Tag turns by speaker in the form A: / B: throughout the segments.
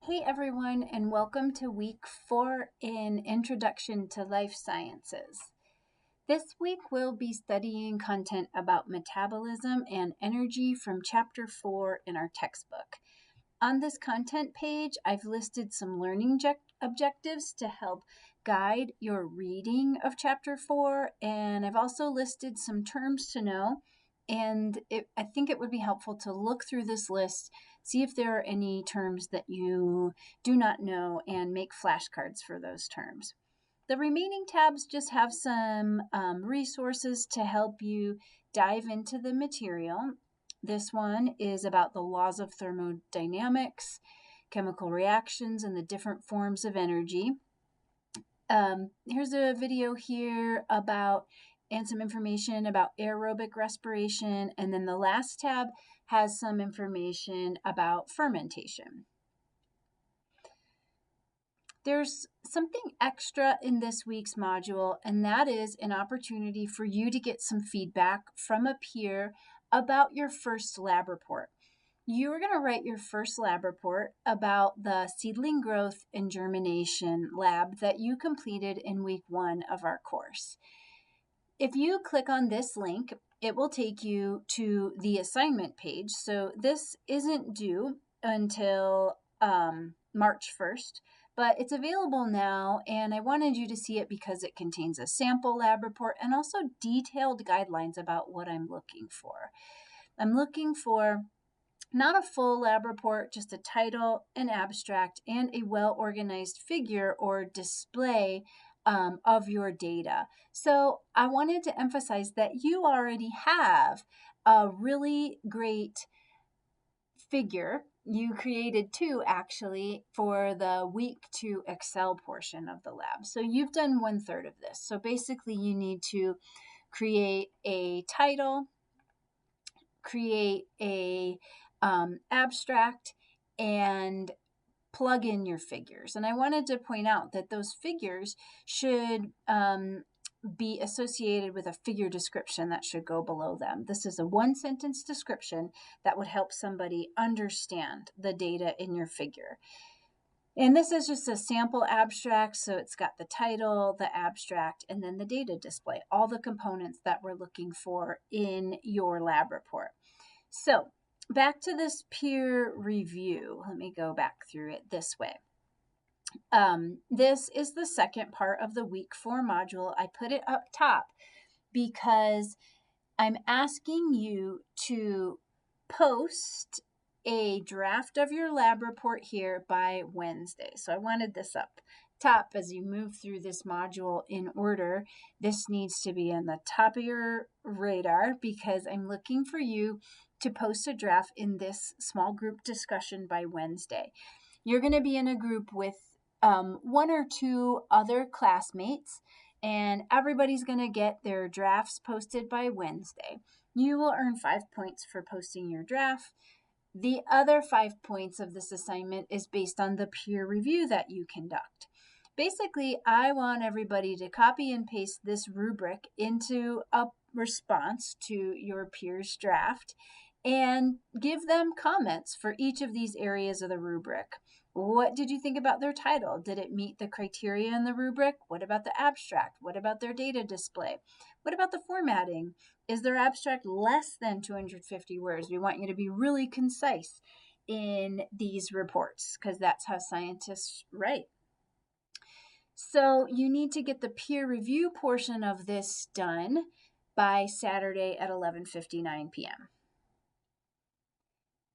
A: Hey everyone, and welcome to week 4 in Introduction to Life Sciences. This week we'll be studying content about metabolism and energy from chapter 4 in our textbook. On this content page, I've listed some learning objectives to help guide your reading of chapter 4, and I've also listed some terms to know. And I think it would be helpful to look through this list, see if there are any terms that you do not know, and make flashcards for those terms. The remaining tabs just have some resources to help you dive into the material. This one is about the laws of thermodynamics, chemical reactions, and the different forms of energy. Here's a video here and some information about aerobic respiration. And then the last tab has some information about fermentation. There's something extra in this week's module, and that is an opportunity for you to get some feedback from a peer about your first lab report. You are going to write your first lab report about the seedling growth and germination lab that you completed in week 1 of our course. If you click on this link, it will take you to the assignment page. So this isn't due until March 1st, but it's available now, and I wanted you to see it because it contains a sample lab report and also detailed guidelines about what I'm looking for. I'm looking for not a full lab report, just a title, an abstract, and a well-organized figure or display of your data. So I wanted to emphasize that you already have a really great figure. You created 2 actually for the week 2 Excel portion of the lab. So you've done 1/3 of this. So basically you need to create a title, create a abstract, and plug in your figures. And I wanted to point out that those figures should be associated with a figure description that should go below them. This is a 1-sentence description that would help somebody understand the data in your figure. And this is just a sample abstract, so it's got the title, the abstract, and then the data display, all the components that we're looking for in your lab report. So back to this peer review. Let me go back through it this way. This is the second part of the week 4 module. I put it up top because I'm asking you to post a draft of your lab report here by Wednesday. So I wanted this up top as you move through this module in order. This needs to be on the top of your radar because I'm looking for you to post a draft in this small group discussion by Wednesday. You're going to be in a group with 1 or 2 other classmates, and everybody's going to get their drafts posted by Wednesday. You will earn 5 points for posting your draft. The other 5 points of this assignment is based on the peer review that you conduct. Basically, I want everybody to copy and paste this rubric into a response to your peer's draft and give them comments for each of these areas of the rubric. What did you think about their title? Did it meet the criteria in the rubric? What about the abstract? What about their data display? What about the formatting? Is their abstract less than 250 words? We want you to be really concise in these reports because that's how scientists write. So you need to get the peer review portion of this done by Saturday at 11:59 p.m.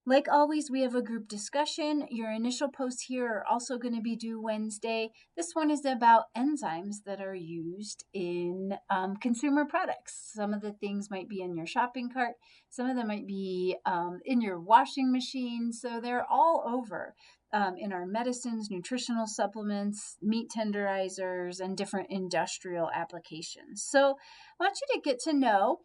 A: Like always, we have a group discussion. Your initial posts here are also going to be due Wednesday. This one is about enzymes that are used in consumer products. Some of the things might be in your shopping cart. Some of them might be in your washing machine. So they're all over in our medicines, nutritional supplements, meat tenderizers, and different industrial applications. So I want you to get to know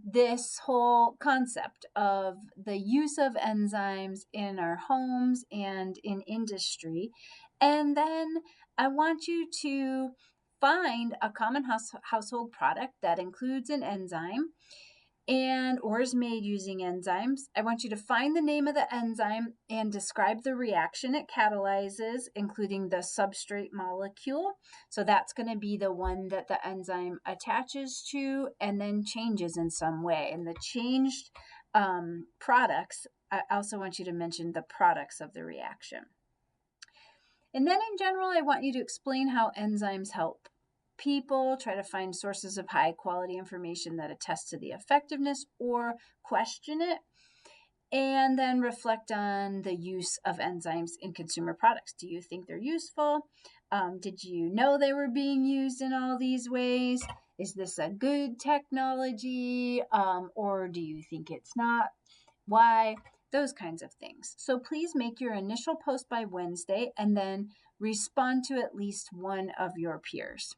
A: this whole concept of the use of enzymes in our homes and in industry. And then I want you to find a common household product that includes an enzyme and or is made using enzymes. I want you to find the name of the enzyme and describe the reaction it catalyzes, including the substrate molecule. So that's going to be the one that the enzyme attaches to and then changes in some way. And the changed products, I also want you to mention the products of the reaction. And then in general, I want you to explain how enzymes help people, try to find sources of high quality information that attest to the effectiveness or question it, and then reflect on the use of enzymes in consumer products. Do you think they're useful? Did you know they were being used in all these ways? Is this a good technology, or do you think it's not? Why? Those kinds of things. So please make your initial post by Wednesday and then respond to at least one of your peers.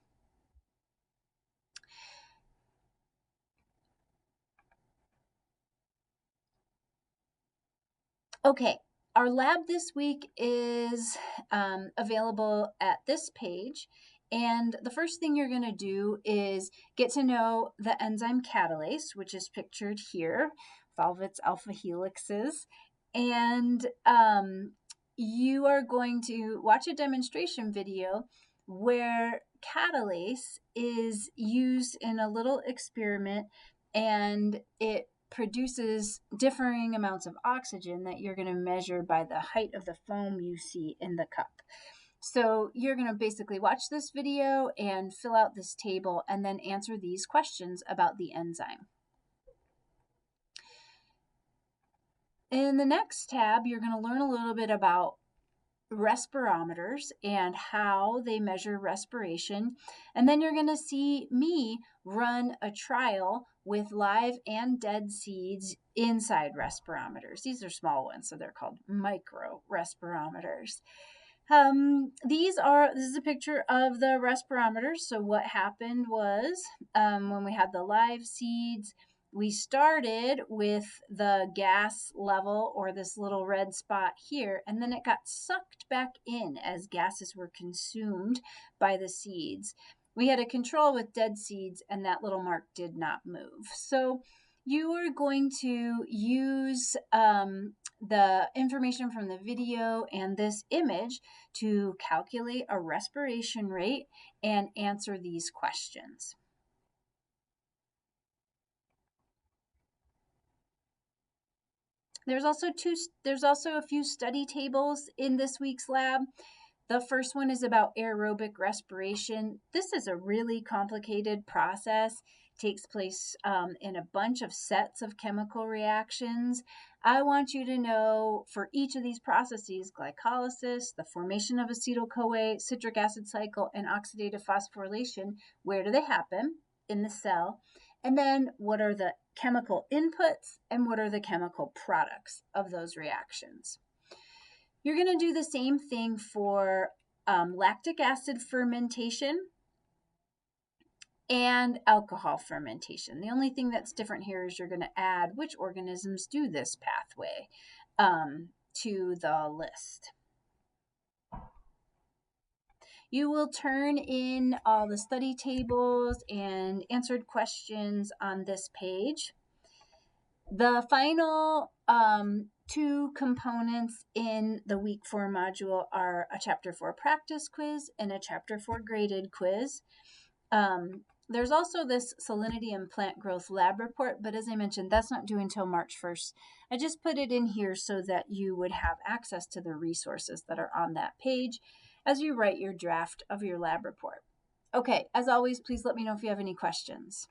A: Okay, our lab this week is available at this page. And the first thing you're going to do is get to know the enzyme catalase, which is pictured here, with all of its alpha helixes. And you are going to watch a demonstration video where catalase is used in a little experiment, and it produces differing amounts of oxygen that you're going to measure by the height of the foam you see in the cup. So you're going to basically watch this video and fill out this table and then answer these questions about the enzyme. In the next tab, you're going to learn a little bit about respirometers and how they measure respiration. And then you're going to see me run a trial with live and dead seeds inside respirometers. These are small ones, so they're called micro respirometers. This is a picture of the respirometers. So what happened was when we had the live seeds, we started with the gas level, or this little red spot here, and then it got sucked back in as gases were consumed by the seeds. We had a control with dead seeds, and that little mark did not move. So you are going to use the information from the video and this image to calculate a respiration rate and answer these questions. There's also a few study tables in this week's lab. The first one is about aerobic respiration. This is a really complicated process. It takes place in a bunch of sets of chemical reactions. I want you to know for each of these processes, glycolysis, the formation of acetyl-CoA, citric acid cycle, and oxidative phosphorylation, where do they happen in the cell? And then what are the chemical inputs and what are the chemical products of those reactions? You're going to do the same thing for lactic acid fermentation and alcohol fermentation. The only thing that's different here is you're going to add which organisms do this pathway to the list. You will turn in all the study tables and answered questions on this page. The final two components in the week 4 module are a chapter 4 practice quiz and a chapter 4 graded quiz. There's also this salinity and plant growth lab report, but as I mentioned, that's not due until March 1st. I just put it in here so that you would have access to the resources that are on that page as you write your draft of your lab report. Okay, as always, please let me know if you have any questions.